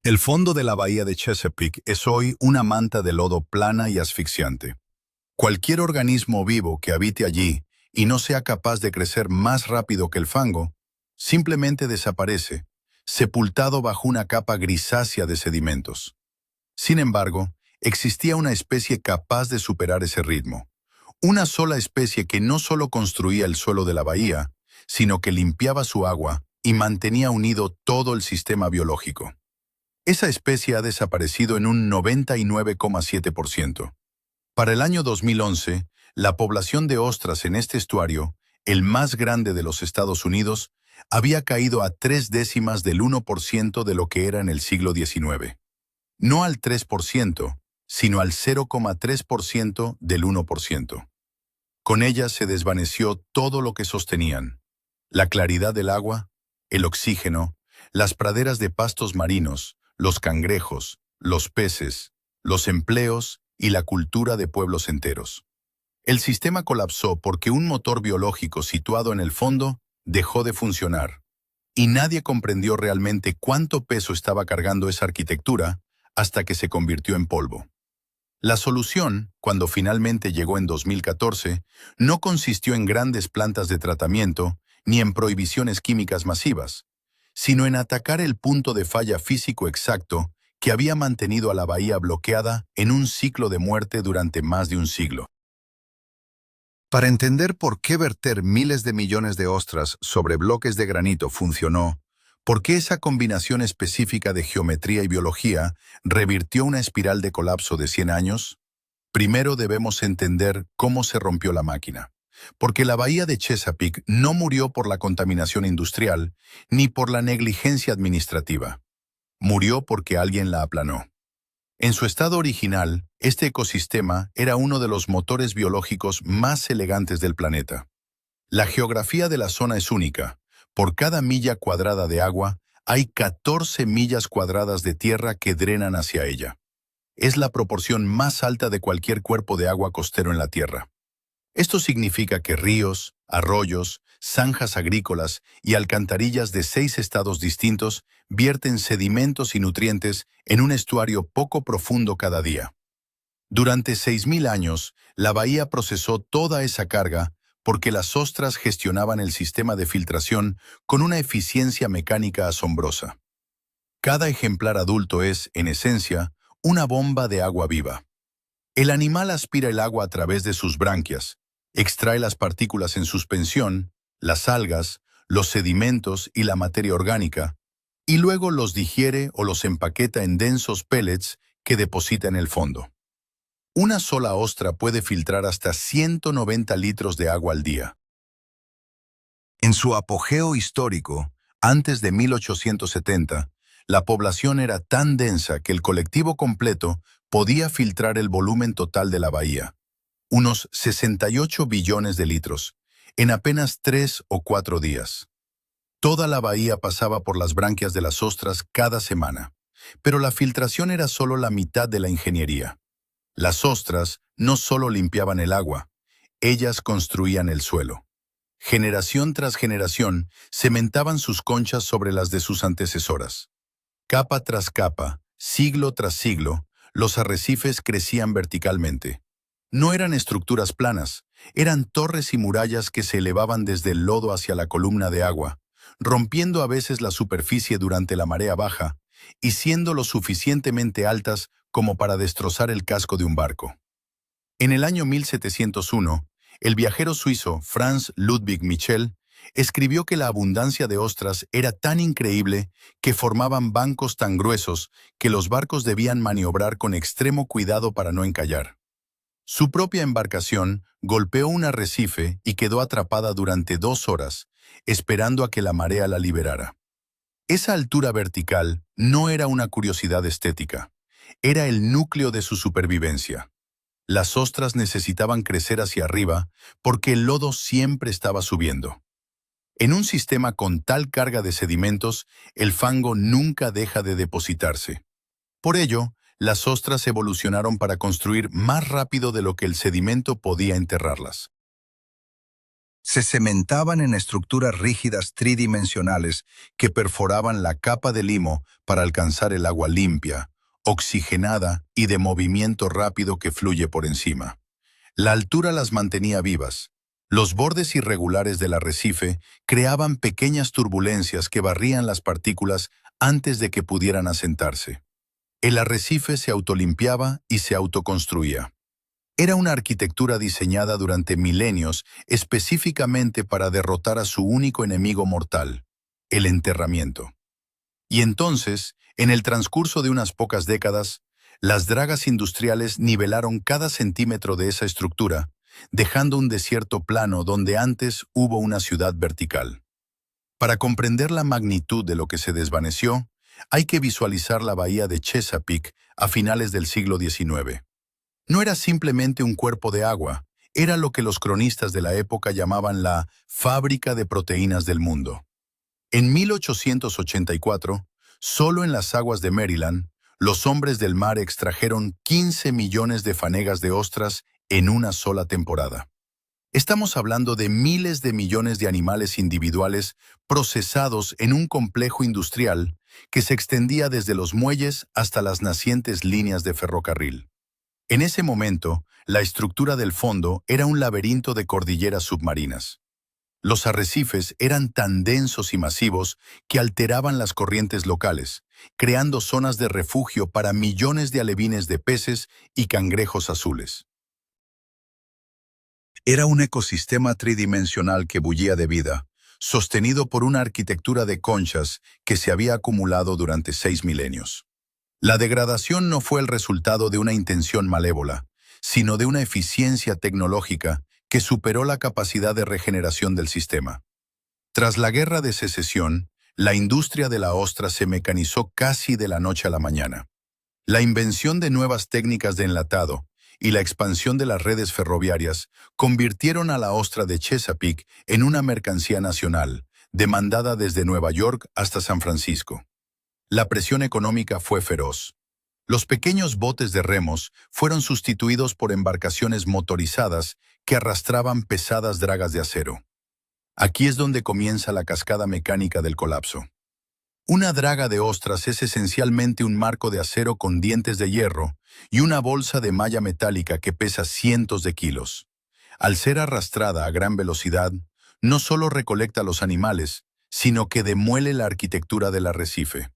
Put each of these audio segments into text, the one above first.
El fondo de la bahía de Chesapeake es hoy una manta de lodo plana y asfixiante. Cualquier organismo vivo que habite allí y no sea capaz de crecer más rápido que el fango, simplemente desaparece, sepultado bajo una capa grisácea de sedimentos. Sin embargo, existía una especie capaz de superar ese ritmo. Una sola especie que no solo construía el suelo de la bahía, sino que limpiaba su agua y mantenía unido todo el sistema biológico. Esa especie ha desaparecido en un 99,7%. Para el año 2011, la población de ostras en este estuario, el más grande de los Estados Unidos, había caído a 0,3% de lo que era en el siglo XIX. No al 3%, sino al 0,3% del 1%. Con ellas se desvaneció todo lo que sostenían: la claridad del agua, el oxígeno, las praderas de pastos marinos, los cangrejos, los peces, los empleos y la cultura de pueblos enteros. El sistema colapsó porque un motor biológico situado en el fondo dejó de funcionar, y nadie comprendió realmente cuánto peso estaba cargando esa arquitectura hasta que se convirtió en polvo. La solución, cuando finalmente llegó en 2014, no consistió en grandes plantas de tratamiento ni en prohibiciones químicas masivas, sino en atacar el punto de falla físico exacto que había mantenido a la bahía bloqueada en un ciclo de muerte durante más de un siglo. Para entender por qué verter miles de millones de ostras sobre bloques de granito funcionó, por qué esa combinación específica de geometría y biología revirtió una espiral de colapso de 100 años, primero debemos entender cómo se rompió la máquina. Porque la bahía de Chesapeake no murió por la contaminación industrial ni por la negligencia administrativa. Murió porque alguien la aplanó. En su estado original, este ecosistema era uno de los motores biológicos más elegantes del planeta. La geografía de la zona es única. Por cada milla cuadrada de agua, hay 14 millas cuadradas de tierra que drenan hacia ella. Es la proporción más alta de cualquier cuerpo de agua costero en la Tierra. Esto significa que ríos, arroyos, zanjas agrícolas y alcantarillas de 6 estados distintos vierten sedimentos y nutrientes en un estuario poco profundo cada día. Durante 6.000 años, la bahía procesó toda esa carga porque las ostras gestionaban el sistema de filtración con una eficiencia mecánica asombrosa. Cada ejemplar adulto es, en esencia, una bomba de agua viva. El animal aspira el agua a través de sus branquias, extrae las partículas en suspensión, las algas, los sedimentos y la materia orgánica, y luego los digiere o los empaqueta en densos pellets que deposita en el fondo. Una sola ostra puede filtrar hasta 190 litros de agua al día. En su apogeo histórico, antes de 1870, la población era tan densa que el colectivo completo podía filtrar el volumen total de la bahía, unos 68 billones de litros, en apenas 3 o 4 días. Toda la bahía pasaba por las branquias de las ostras cada semana, pero la filtración era solo la mitad de la ingeniería. Las ostras no solo limpiaban el agua, ellas construían el suelo. Generación tras generación, cementaban sus conchas sobre las de sus antecesoras. Capa tras capa, siglo tras siglo, los arrecifes crecían verticalmente. No eran estructuras planas, eran torres y murallas que se elevaban desde el lodo hacia la columna de agua, rompiendo a veces la superficie durante la marea baja y siendo lo suficientemente altas como para destrozar el casco de un barco. En el año 1701, el viajero suizo Franz Ludwig Michel escribió que la abundancia de ostras era tan increíble que formaban bancos tan gruesos que los barcos debían maniobrar con extremo cuidado para no encallar. Su propia embarcación golpeó un arrecife y quedó atrapada durante 2 horas, esperando a que la marea la liberara. Esa altura vertical no era una curiosidad estética, era el núcleo de su supervivencia. Las ostras necesitaban crecer hacia arriba porque el lodo siempre estaba subiendo. En un sistema con tal carga de sedimentos, el fango nunca deja de depositarse. Por ello, las ostras evolucionaron para construir más rápido de lo que el sedimento podía enterrarlas. Se cementaban en estructuras rígidas tridimensionales que perforaban la capa de limo para alcanzar el agua limpia, oxigenada y de movimiento rápido que fluye por encima. La altura las mantenía vivas. Los bordes irregulares del arrecife creaban pequeñas turbulencias que barrían las partículas antes de que pudieran asentarse. El arrecife se autolimpiaba y se autoconstruía. Era una arquitectura diseñada durante milenios específicamente para derrotar a su único enemigo mortal, el enterramiento. Y entonces, en el transcurso de unas pocas décadas, las dragas industriales nivelaron cada centímetro de esa estructura, dejando un desierto plano donde antes hubo una ciudad vertical. Para comprender la magnitud de lo que se desvaneció, hay que visualizar la bahía de Chesapeake a finales del siglo XIX. No era simplemente un cuerpo de agua, era lo que los cronistas de la época llamaban la fábrica de proteínas del mundo. En 1884, solo en las aguas de Maryland, los hombres del mar extrajeron 15 millones de fanegas de ostras en una sola temporada. Estamos hablando de miles de millones de animales individuales procesados en un complejo industrial que se extendía desde los muelles hasta las nacientes líneas de ferrocarril. En ese momento, la estructura del fondo era un laberinto de cordilleras submarinas. Los arrecifes eran tan densos y masivos que alteraban las corrientes locales, creando zonas de refugio para millones de alevines de peces y cangrejos azules. Era un ecosistema tridimensional que bullía de vida, sostenido por una arquitectura de conchas que se había acumulado durante 6 milenios. La degradación no fue el resultado de una intención malévola, sino de una eficiencia tecnológica que superó la capacidad de regeneración del sistema. Tras la Guerra de Secesión, la industria de la ostra se mecanizó casi de la noche a la mañana. La invención de nuevas técnicas de enlatado y la expansión de las redes ferroviarias convirtieron a la ostra de Chesapeake en una mercancía nacional, demandada desde Nueva York hasta San Francisco. La presión económica fue feroz. Los pequeños botes de remos fueron sustituidos por embarcaciones motorizadas que arrastraban pesadas dragas de acero. Aquí es donde comienza la cascada mecánica del colapso. Una draga de ostras es esencialmente un marco de acero con dientes de hierro y una bolsa de malla metálica que pesa cientos de kilos. Al ser arrastrada a gran velocidad, no solo recolecta los animales, sino que demuele la arquitectura del arrecife.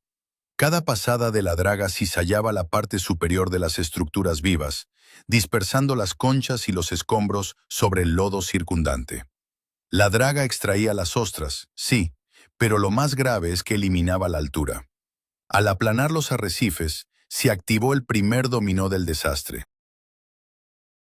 Cada pasada de la draga cizallaba la parte superior de las estructuras vivas, dispersando las conchas y los escombros sobre el lodo circundante. La draga extraía las ostras, sí, pero lo más grave es que eliminaba la altura. Al aplanar los arrecifes, se activó el primer dominó del desastre.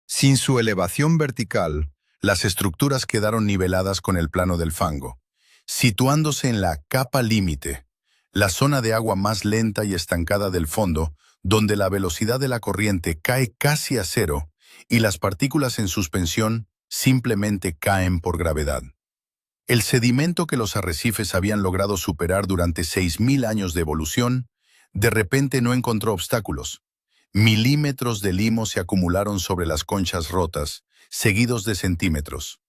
Sin su elevación vertical, las estructuras quedaron niveladas con el plano del fango, situándose en la capa límite, la zona de agua más lenta y estancada del fondo, donde la velocidad de la corriente cae casi a cero y las partículas en suspensión simplemente caen por gravedad. El sedimento que los arrecifes habían logrado superar durante 6.000 años de evolución, de repente no encontró obstáculos. Milímetros de limo se acumularon sobre las conchas rotas, seguidos de centímetros.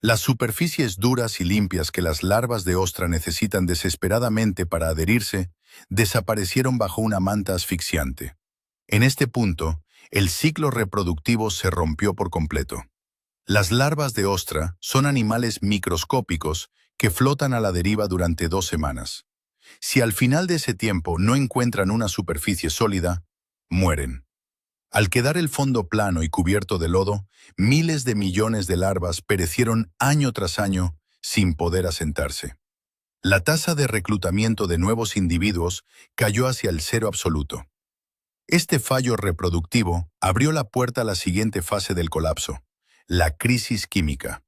Las superficies duras y limpias que las larvas de ostra necesitan desesperadamente para adherirse, desaparecieron bajo una manta asfixiante. En este punto, el ciclo reproductivo se rompió por completo. Las larvas de ostra son animales microscópicos que flotan a la deriva durante 2 semanas. Si al final de ese tiempo no encuentran una superficie sólida, mueren. Al quedar el fondo plano y cubierto de lodo, miles de millones de larvas perecieron año tras año sin poder asentarse. La tasa de reclutamiento de nuevos individuos cayó hacia el cero absoluto. Este fallo reproductivo abrió la puerta a la siguiente fase del colapso, la crisis química.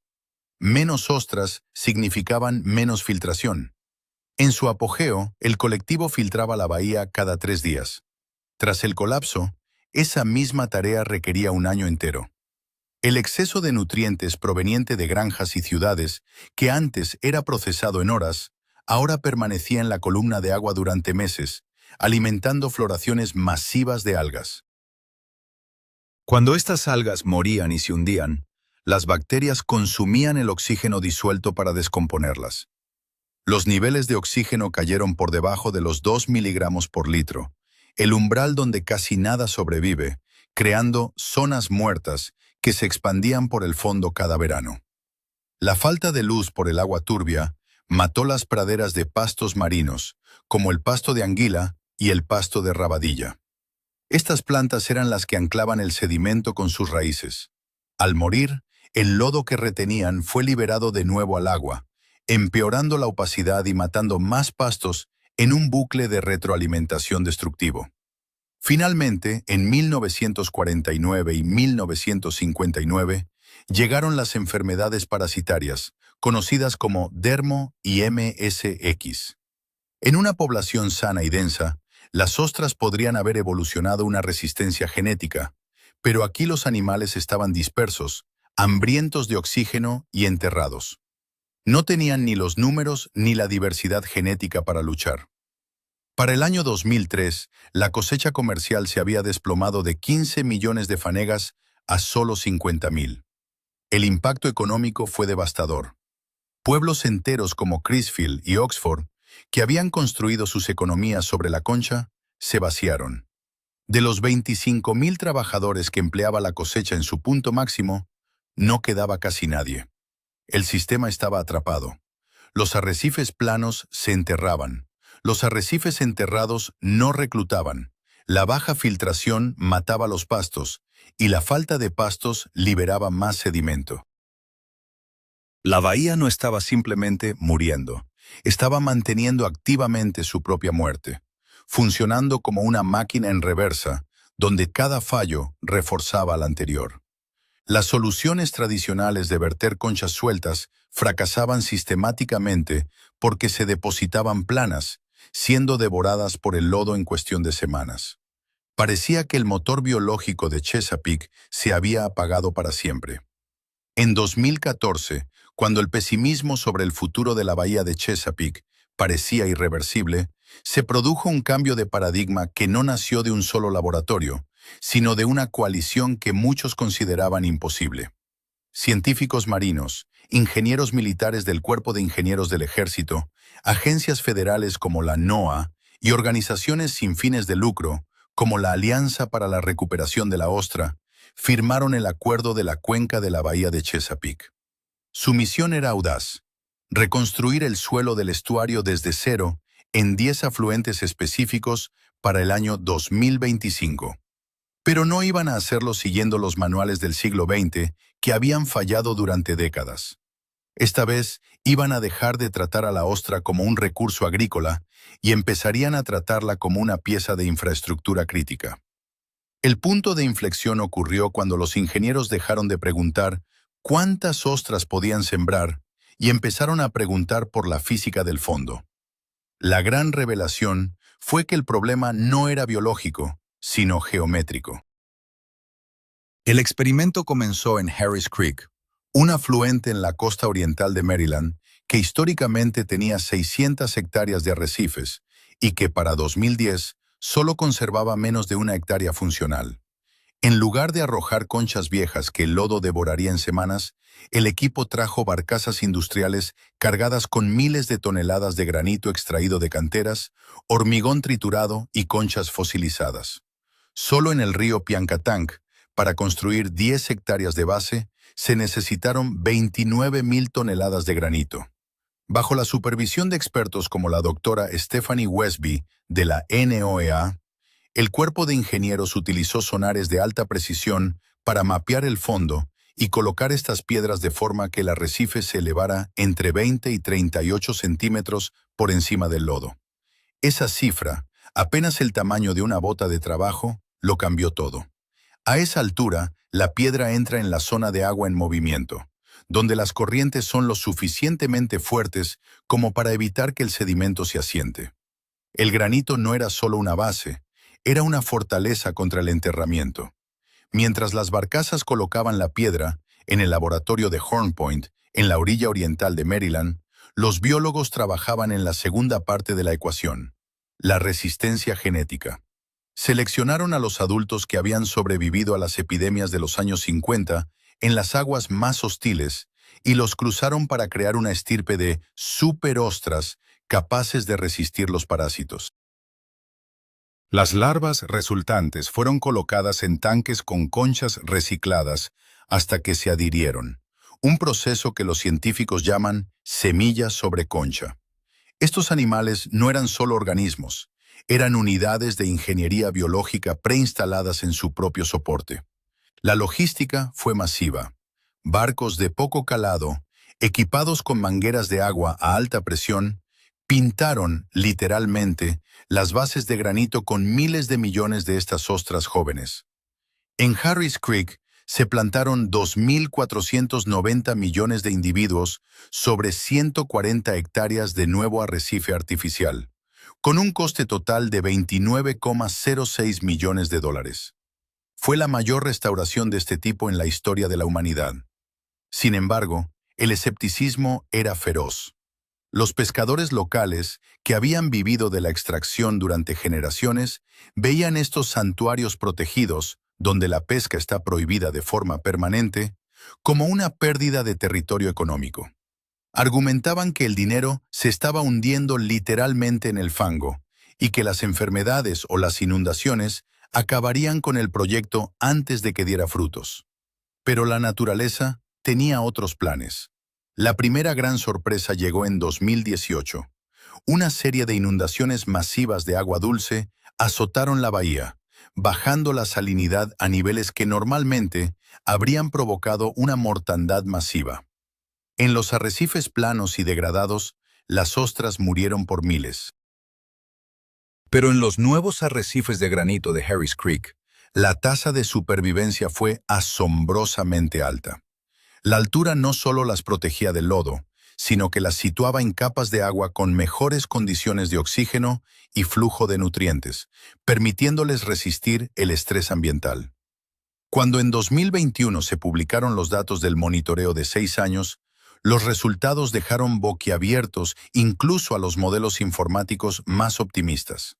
Menos ostras significaban menos filtración. En su apogeo, el colectivo filtraba la bahía cada 3 días. Tras el colapso, esa misma tarea requería un año entero. El exceso de nutrientes proveniente de granjas y ciudades, que antes era procesado en horas, ahora permanecía en la columna de agua durante meses, alimentando floraciones masivas de algas. Cuando estas algas morían y se hundían, Las bacterias consumían el oxígeno disuelto para descomponerlas. Los niveles de oxígeno cayeron por debajo de los 2 miligramos por litro, el umbral donde casi nada sobrevive, creando zonas muertas que se expandían por el fondo cada verano. La falta de luz por el agua turbia mató las praderas de pastos marinos, como el pasto de anguila y el pasto de rabadilla. Estas plantas eran las que anclaban el sedimento con sus raíces. Al morir, el lodo que retenían fue liberado de nuevo al agua, empeorando la opacidad y matando más pastos en un bucle de retroalimentación destructivo. Finalmente, en 1949 y 1959, llegaron las enfermedades parasitarias, conocidas como dermo y MSX. En una población sana y densa, las ostras podrían haber evolucionado una resistencia genética, pero aquí los animales estaban dispersos, hambrientos de oxígeno y enterrados. No tenían ni los números ni la diversidad genética para luchar. Para el año 2003, la cosecha comercial se había desplomado de 15 millones de fanegas a solo 50.000. El impacto económico fue devastador. Pueblos enteros como Crisfield y Oxford, que habían construido sus economías sobre la concha, se vaciaron. De los 25.000 trabajadores que empleaba la cosecha en su punto máximo, no quedaba casi nadie. El sistema estaba atrapado. Los arrecifes planos se enterraban. Los arrecifes enterrados no reclutaban. La baja filtración mataba los pastos y la falta de pastos liberaba más sedimento. La bahía no estaba simplemente muriendo, estaba manteniendo activamente su propia muerte, funcionando como una máquina en reversa, donde cada fallo reforzaba al anterior. Las soluciones tradicionales de verter conchas sueltas fracasaban sistemáticamente porque se depositaban planas, siendo devoradas por el lodo en cuestión de semanas. Parecía que el motor biológico de Chesapeake se había apagado para siempre. En 2014, cuando el pesimismo sobre el futuro de la bahía de Chesapeake parecía irreversible, se produjo un cambio de paradigma que no nació de un solo laboratorio, sino de una coalición que muchos consideraban imposible. Científicos marinos, ingenieros militares del Cuerpo de Ingenieros del Ejército, agencias federales como la NOAA y organizaciones sin fines de lucro, como la Alianza para la Recuperación de la Ostra, firmaron el Acuerdo de la Cuenca de la Bahía de Chesapeake. Su misión era audaz: reconstruir el suelo del estuario desde cero en 10 afluentes específicos para el año 2025. Pero no iban a hacerlo siguiendo los manuales del siglo XX que habían fallado durante décadas. Esta vez iban a dejar de tratar a la ostra como un recurso agrícola y empezarían a tratarla como una pieza de infraestructura crítica. El punto de inflexión ocurrió cuando los ingenieros dejaron de preguntar cuántas ostras podían sembrar y empezaron a preguntar por la física del fondo. La gran revelación fue que el problema no era biológico, sino geométrico. El experimento comenzó en Harris Creek, un afluente en la costa oriental de Maryland que históricamente tenía 600 hectáreas de arrecifes y que para 2010 solo conservaba menos de 1 hectárea funcional. En lugar de arrojar conchas viejas que el lodo devoraría en semanas, el equipo trajo barcazas industriales cargadas con miles de toneladas de granito extraído de canteras, hormigón triturado y conchas fosilizadas. Solo en el río Piankatank, para construir 10 hectáreas de base, se necesitaron 29.000 toneladas de granito. Bajo la supervisión de expertos como la doctora Stephanie Westby de la NOAA, el cuerpo de ingenieros utilizó sonares de alta precisión para mapear el fondo y colocar estas piedras de forma que el arrecife se elevara entre 20 y 38 centímetros por encima del lodo. Esa cifra, apenas el tamaño de una bota de trabajo, lo cambió todo. A esa altura, la piedra entra en la zona de agua en movimiento, donde las corrientes son lo suficientemente fuertes como para evitar que el sedimento se asiente. El granito no era solo una base, era una fortaleza contra el enterramiento. Mientras las barcazas colocaban la piedra en el laboratorio de Horn Point, en la orilla oriental de Maryland, los biólogos trabajaban en la segunda parte de la ecuación, la resistencia genética. Seleccionaron a los adultos que habían sobrevivido a las epidemias de los años 50 en las aguas más hostiles y los cruzaron para crear una estirpe de superostras capaces de resistir los parásitos. Las larvas resultantes fueron colocadas en tanques con conchas recicladas hasta que se adhirieron, un proceso que los científicos llaman semillas sobre concha. Estos animales no eran solo organismos, eran unidades de ingeniería biológica preinstaladas en su propio soporte. La logística fue masiva. Barcos de poco calado, equipados con mangueras de agua a alta presión, pintaron, literalmente, las bases de granito con miles de millones de estas ostras jóvenes. En Harris Creek se plantaron 2.490 millones de individuos sobre 140 hectáreas de nuevo arrecife artificial, con un coste total de $29,06 millones. Fue la mayor restauración de este tipo en la historia de la humanidad. Sin embargo, el escepticismo era feroz. Los pescadores locales, que habían vivido de la extracción durante generaciones, veían estos santuarios protegidos, donde la pesca está prohibida de forma permanente, como una pérdida de territorio económico. Argumentaban que el dinero se estaba hundiendo literalmente en el fango y que las enfermedades o las inundaciones acabarían con el proyecto antes de que diera frutos. Pero la naturaleza tenía otros planes. La primera gran sorpresa llegó en 2018. Una serie de inundaciones masivas de agua dulce azotaron la bahía, bajando la salinidad a niveles que normalmente habrían provocado una mortandad masiva. En los arrecifes planos y degradados, las ostras murieron por miles. Pero en los nuevos arrecifes de granito de Harris Creek, la tasa de supervivencia fue asombrosamente alta. La altura no solo las protegía del lodo, sino que las situaba en capas de agua con mejores condiciones de oxígeno y flujo de nutrientes, permitiéndoles resistir el estrés ambiental. Cuando en 2021 se publicaron los datos del monitoreo de 6 años, los resultados dejaron boquiabiertos incluso a los modelos informáticos más optimistas.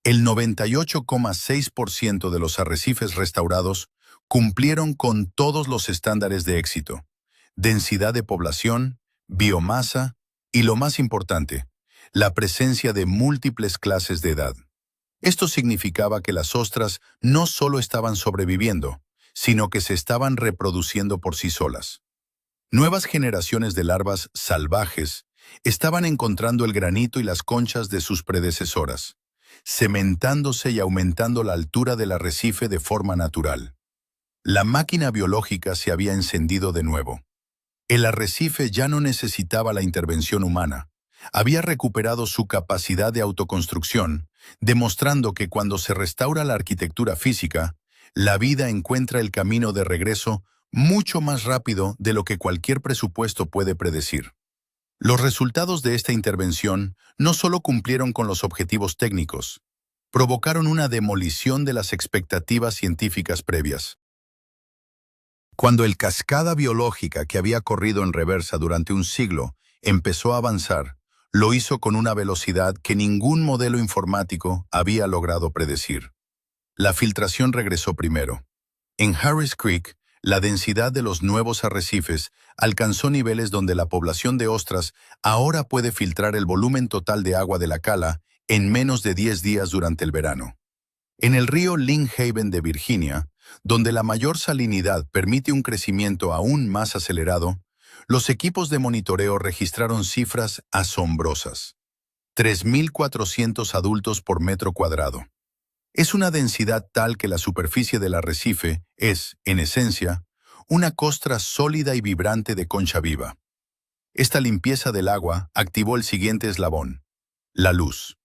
El 98,6% de los arrecifes restaurados cumplieron con todos los estándares de éxito: densidad de población, biomasa y, lo más importante, la presencia de múltiples clases de edad. Esto significaba que las ostras no solo estaban sobreviviendo, sino que se estaban reproduciendo por sí solas. Nuevas generaciones de larvas salvajes estaban encontrando el granito y las conchas de sus predecesoras, cementándose y aumentando la altura del arrecife de forma natural. La máquina biológica se había encendido de nuevo. El arrecife ya no necesitaba la intervención humana. Había recuperado su capacidad de autoconstrucción, demostrando que cuando se restaura la arquitectura física, la vida encuentra el camino de regreso mucho más rápido de lo que cualquier presupuesto puede predecir. Los resultados de esta intervención no solo cumplieron con los objetivos técnicos, provocaron una demolición de las expectativas científicas previas. Cuando el cascada biológica que había corrido en reversa durante un siglo empezó a avanzar, lo hizo con una velocidad que ningún modelo informático había logrado predecir. La filtración regresó primero. En Harris Creek, la densidad de los nuevos arrecifes alcanzó niveles donde la población de ostras ahora puede filtrar el volumen total de agua de la cala en menos de 10 días durante el verano. En el río Lynn Haven de Virginia, donde la mayor salinidad permite un crecimiento aún más acelerado, los equipos de monitoreo registraron cifras asombrosas: 3.400 adultos por metro cuadrado. Es una densidad tal que la superficie del arrecife es, en esencia, una costra sólida y vibrante de concha viva. Esta limpieza del agua activó el siguiente eslabón: la luz.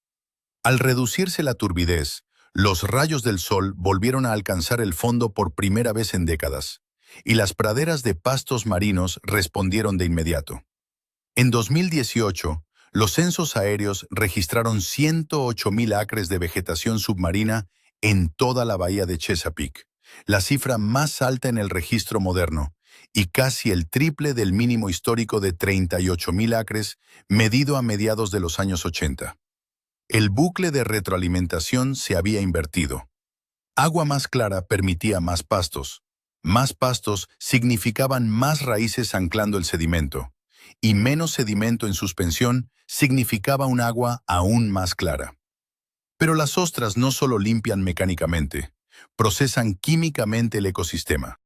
Al reducirse la turbidez, los rayos del sol volvieron a alcanzar el fondo por primera vez en décadas, y las praderas de pastos marinos respondieron de inmediato. En 2018, los censos aéreos registraron 108.000 acres de vegetación submarina en toda la bahía de Chesapeake, la cifra más alta en el registro moderno, y casi el triple del mínimo histórico de 38.000 acres medido a mediados de los años 80. El bucle de retroalimentación se había invertido. Agua más clara permitía más pastos. Más pastos significaban más raíces anclando el sedimento, y menos sedimento en suspensión significaba un agua aún más clara. Pero las ostras no solo limpian mecánicamente, procesan químicamente el ecosistema.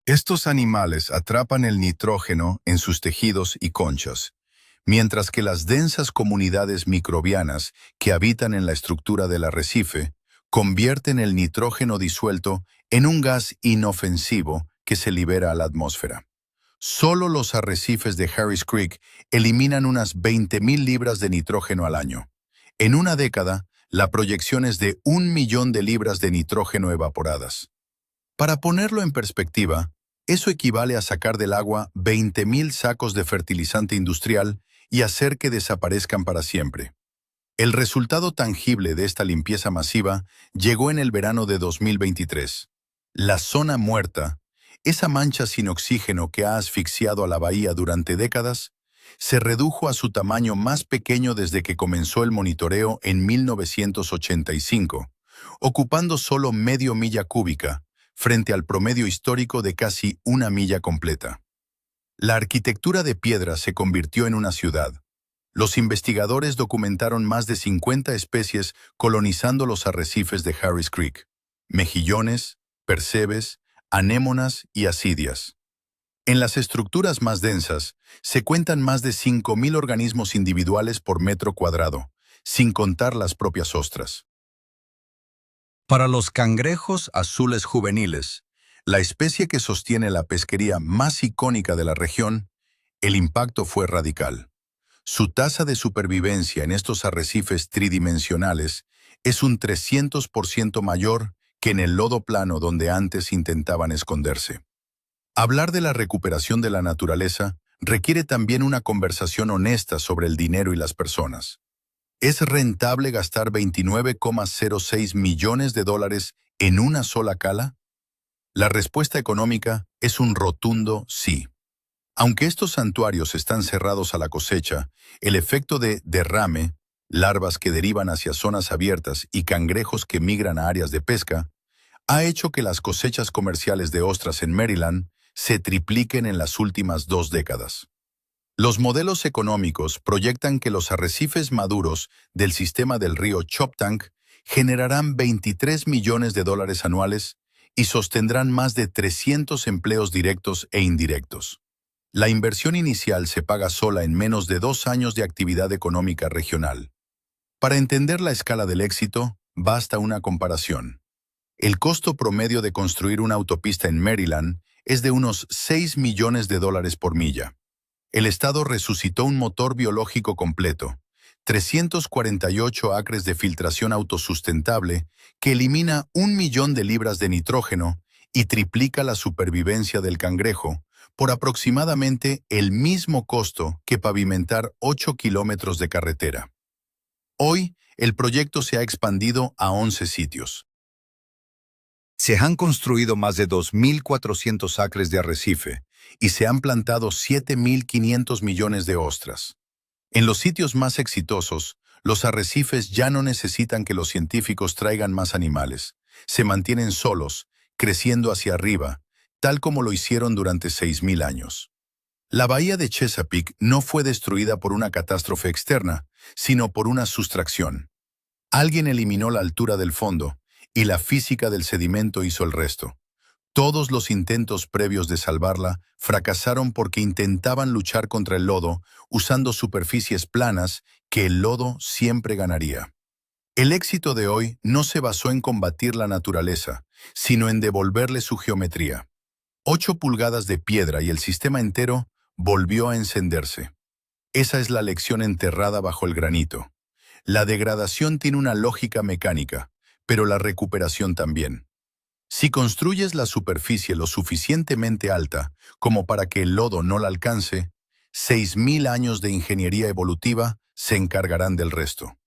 Estos animales atrapan el nitrógeno en sus tejidos y conchas, mientras que las densas comunidades microbianas que habitan en la estructura del arrecife convierten el nitrógeno disuelto en un gas inofensivo que se libera a la atmósfera. Solo los arrecifes de Harris Creek eliminan unas 20.000 libras de nitrógeno al año. En una década, la proyección es de 1 millón de libras de nitrógeno evaporadas. Para ponerlo en perspectiva, eso equivale a sacar del agua 20.000 sacos de fertilizante industrial y hacer que desaparezcan para siempre. El resultado tangible de esta limpieza masiva llegó en el verano de 2023. La zona muerta, esa mancha sin oxígeno que ha asfixiado a la bahía durante décadas, se redujo a su tamaño más pequeño desde que comenzó el monitoreo en 1985, ocupando solo medio milla cúbica, frente al promedio histórico de casi 1 milla completa. La arquitectura de piedra se convirtió en una ciudad. Los investigadores documentaron más de 50 especies colonizando los arrecifes de Harris Creek: mejillones, percebes, anémonas y asidias. En las estructuras más densas, se cuentan más de 5.000 organismos individuales por metro cuadrado, sin contar las propias ostras. Para los cangrejos azules juveniles, la especie que sostiene la pesquería más icónica de la región, el impacto fue radical. Su tasa de supervivencia en estos arrecifes tridimensionales es un 300% mayor que en el lodo plano donde antes intentaban esconderse. Hablar de la recuperación de la naturaleza requiere también una conversación honesta sobre el dinero y las personas. ¿Es rentable gastar 29,06 millones de dólares en una sola cala? La respuesta económica es un rotundo sí. Aunque estos santuarios están cerrados a la cosecha, el efecto de derrame, larvas que derivan hacia zonas abiertas y cangrejos que migran a áreas de pesca, ha hecho que las cosechas comerciales de ostras en Maryland se tripliquen en las últimas 2 décadas. Los modelos económicos proyectan que los arrecifes maduros del sistema del río Choptank generarán 23 millones de dólares anuales y sostendrán más de 300 empleos directos e indirectos. La inversión inicial se paga sola en menos de 2 años de actividad económica regional. Para entender la escala del éxito, basta una comparación. El costo promedio de construir una autopista en Maryland es de unos 6 millones de dólares por milla. El Estado resucitó un motor biológico completo, 348 acres de filtración autosustentable que elimina 1 millón de libras de nitrógeno y triplica la supervivencia del cangrejo por aproximadamente el mismo costo que pavimentar 8 kilómetros de carretera. Hoy, el proyecto se ha expandido a 11 sitios. Se han construido más de 2.400 acres de arrecife y se han plantado 7.500 millones de ostras. En los sitios más exitosos, los arrecifes ya no necesitan que los científicos traigan más animales. Se mantienen solos, creciendo hacia arriba, tal como lo hicieron durante 6.000 años. La bahía de Chesapeake no fue destruida por una catástrofe externa, sino por una sustracción. Alguien eliminó la altura del fondo, y la física del sedimento hizo el resto. Todos los intentos previos de salvarla fracasaron porque intentaban luchar contra el lodo usando superficies planas que el lodo siempre ganaría. El éxito de hoy no se basó en combatir la naturaleza, sino en devolverle su geometría. 8 pulgadas de piedra y el sistema entero volvió a encenderse. Esa es la lección enterrada bajo el granito. La degradación tiene una lógica mecánica, pero la recuperación también. Si construyes la superficie lo suficientemente alta como para que el lodo no la alcance, 6.000 años de ingeniería evolutiva se encargarán del resto.